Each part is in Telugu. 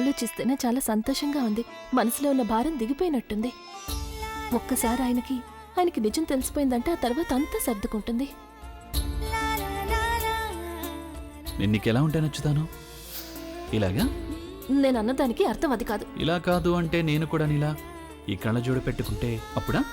ఆలోచిస్తేనే చాలా సంతోషంగా ఉంది. మనసులో ఉన్న భారం దిగిపోయినట్టుంది. ఒక్కసారి ఆయనకి నిజం తెలిసిపోయిందంటే ఆ తర్వాత అంతా సర్దుకుంటుంది. నేను నీకెలా ఉంటే నచ్చుతాను? ఇలాగా? నేను అన్నదానికి అర్థం అది కాదు. ఇలా కాదు అంటే నేను కూడా నీలా ఈ కళ్ళజోడు పెట్టుకుంటే అప్పుడా?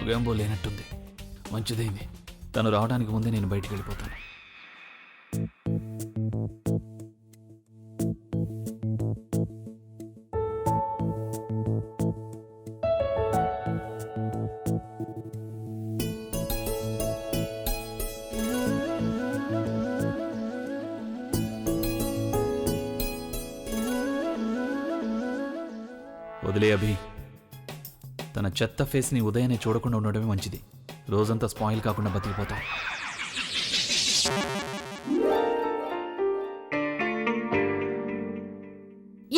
మగంబో లేనట్టుంది. మంచిదైంది. తను రావడానికి ముందే నేను బయటికి వెళ్ళిపోతాను. వదిలే అభి. తన చెత్త ఫేస్ని ఉదయాన్నే చూడకుండా ఉండడమే మంచిది. రోజంతా స్పాయిల్ కాకుండా బతికిపోతాం.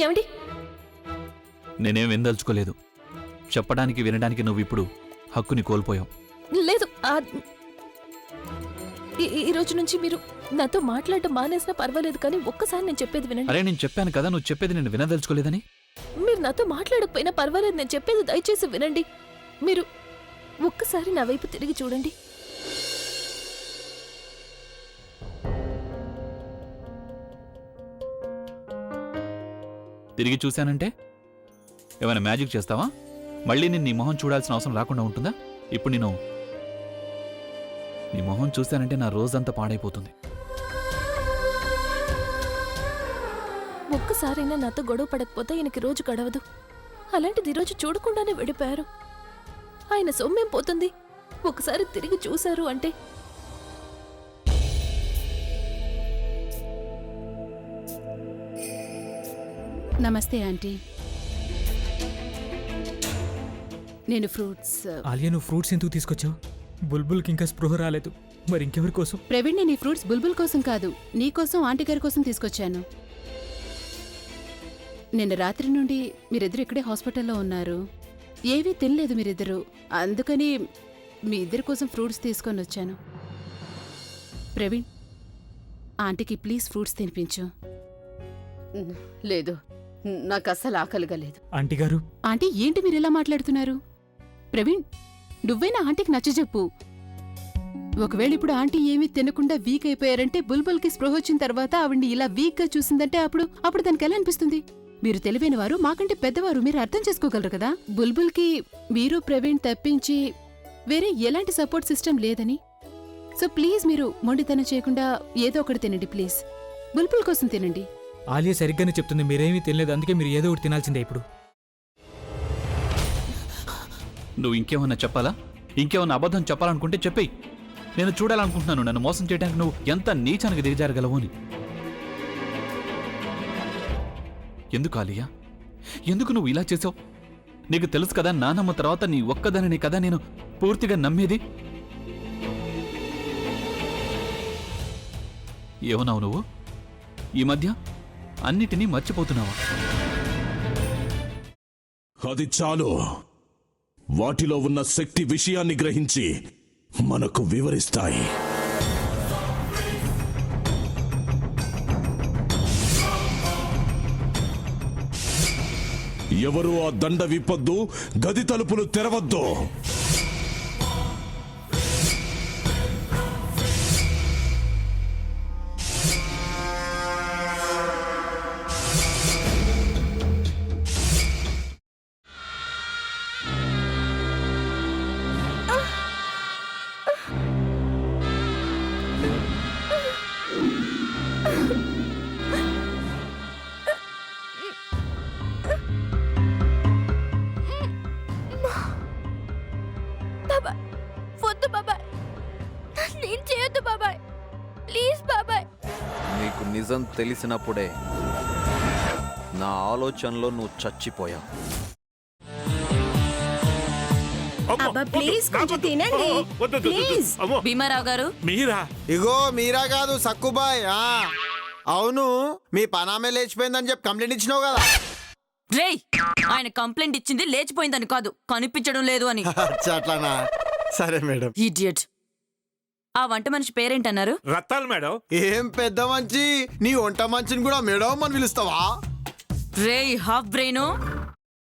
ఏమండి? నేనేం వినదలుచుకోలేదు. చెప్పడానికి వినడానికి నువ్వు ఇప్పుడు హక్కుని కోల్పోయావు. లేదు, ఈ రోజు నుంచి మీరు నాతో మాట్లాడటం మానేసినా పర్వాలేదు, కానీ ఒక్కసారి నేను చెప్పేది వినండి. అరే నేను చెప్పాను కదా, నువ్వు చెప్పేది నేను వినదలుచుకోలేదని. మీరు నాతో మాట్లాడకపోయినా పర్వాలేదు, నేను చెప్పేది దయచేసి వినండి. మీరు ఒక్కసారి నా వైపు తిరిగి చూడండి. తిరిగి చూశానంటే ఏమైనా మ్యాజిక్ చేస్తావా? మళ్ళీ నేను నీ మొహం చూడాల్సిన అవసరం రాకుండా ఉంటుందా? ఇప్పుడు నేను నీ మొహం చూశానంటే నా రోజంతా పాడైపోతుంది. ఒక్కసారైనా నాతో గొడవ పడకపోతే ఆయనకి రోజు గడవదు. అలాంటిది ఈరోజు చూడకుండానే వెళ్ళిపోయారు. ఆయన సొమ్మేం పోతుంది? ఒకసారి తిరిగి చూశారు అంటే. నమస్తే ఆంటీ. నేను ఫ్రూట్స్. ఆలియా, నువ్వు ఫ్రూట్స్ ఎందుకు తీసుకొచ్చావు? బుల్బుల్కి ఇంకా స్పృహ రాలేదు, మరి ఇంకెవరి కోసం? ప్రవీణ్, నేను ఈ ఫ్రూట్స్ బుల్బుల్ కోసం కాదు, నీ కోసం, ఆంటీ గారి కోసం తీసుకొచ్చాను. నిన్న రాత్రి నుండి మీరిద్దరు ఇక్కడే హాస్పిటల్లో ఉన్నారు. ఏవీ తినలేదు మీరిద్దరు. అందుకని మీ ఇద్దరి కోసం ఫ్రూట్స్ తీసుకొని వచ్చాను. ప్రవీణ్, ఆంటీకి ప్లీజ్ ఫ్రూట్స్ తినిపించు. లేదు, నాకు అస్సలు ఆకలిగా లేదు. ఆంటీ గారు. ఆంటీ, ఏంటి మీరు ఇలా మాట్లాడుతున్నారు? ప్రవీణ్, నువ్వైనా ఆంటీకి నచ్చజెప్పు. ఒకవేళ ఇప్పుడు ఆంటీ ఏమీ తినకుండా వీక్ అయిపోయారంటే, బుల్బుల్కి స్పృహ వచ్చిన తర్వాత ఆవిడ్ని ఇలా వీక్గా చూసిందంటే అప్పుడు దానికి ఎలా అనిపిస్తుంది? మీరు తెలివైన వారు, మాకంటే పెద్దవారు, మీరు అర్థం చేసుకోగలరు కదా. బుల్బుల్కి మీరు ప్రవీణ్ తప్పించి వేరే ఎలాంటి సపోర్ట్ సిస్టమ్ లేదని. సో ప్లీజ్ మీరు మొండితనం చేయకుండా ఏదో ఒకటి తినండి ప్లీజ్. బుల్బుల్ కోసం తినండి. ఆలియా సరిగ్గానే చెప్తుంది, మీరేమీ తినలేదు, అందుకే మీరు ఏదో ఒకటి తినాల్సిందే ఇప్పుడు. నువ్వు ఇంకేమన్నా చెప్పాలా? ఇంకేమన్నా అబద్ధం చెప్పాలనుకుంటే చెప్పేయి. నేను చూడాలనుకుంటున్నాను నన్ను మోసం చేయడానికి నువ్వు ఎంత నీచానికి దిగజారగలవు అని. ఎందుకు ఆలియా? ఎందుకు నువ్వు ఇలా చేసావు? నీకు తెలుసు కదా, నానమ్మ తర్వాత నీ ఒక్కదానిని కదా నేను పూర్తిగా నమ్మేది. ఏమన్నావు నువ్వు? ఈ మధ్య అన్నిటినీ మర్చిపోతున్నావా? అది చాలు. వాటిలో ఉన్న శక్తి విషయాన్ని గ్రహించి మనకు వివరిస్తాయి. ఎవరు ఆ దండ విప్పొద్దు, గది తలుపులు తెరవద్దు. నీకు నిజం తెలిసినప్పుడే నా ఆలోచనలో నువ్వు చచ్చిపోయావు. అబ్బా ప్లీజ్ కొంచెం తినండి ప్లీజ్. భీమారావు గారు మీరా? ఇగో మీరా కాదు సక్కుబాయ్. అవును, మీ పనామే లేచిపోయిందని చెప్పి కంప్లైంట్ ఇచ్చినావు కదా. రేయ్, ఆయన కంప్లైంట్ ఇచ్చింది లేచిపోయిందని కాదు, కనిపించడం లేదు అని. అచ్చా, అట్లానా? సరే మేడం. ఇడియట్. ఆ వంట మనిషి పేరేంటన్నారు? రత్తాలు మేడం. ఏం పెద్ద మంచి, నీ వంట మంచిని కూడా మేడం అని పిలుస్తావా? రేయ్ హాఫ్ బ్రెయిన్,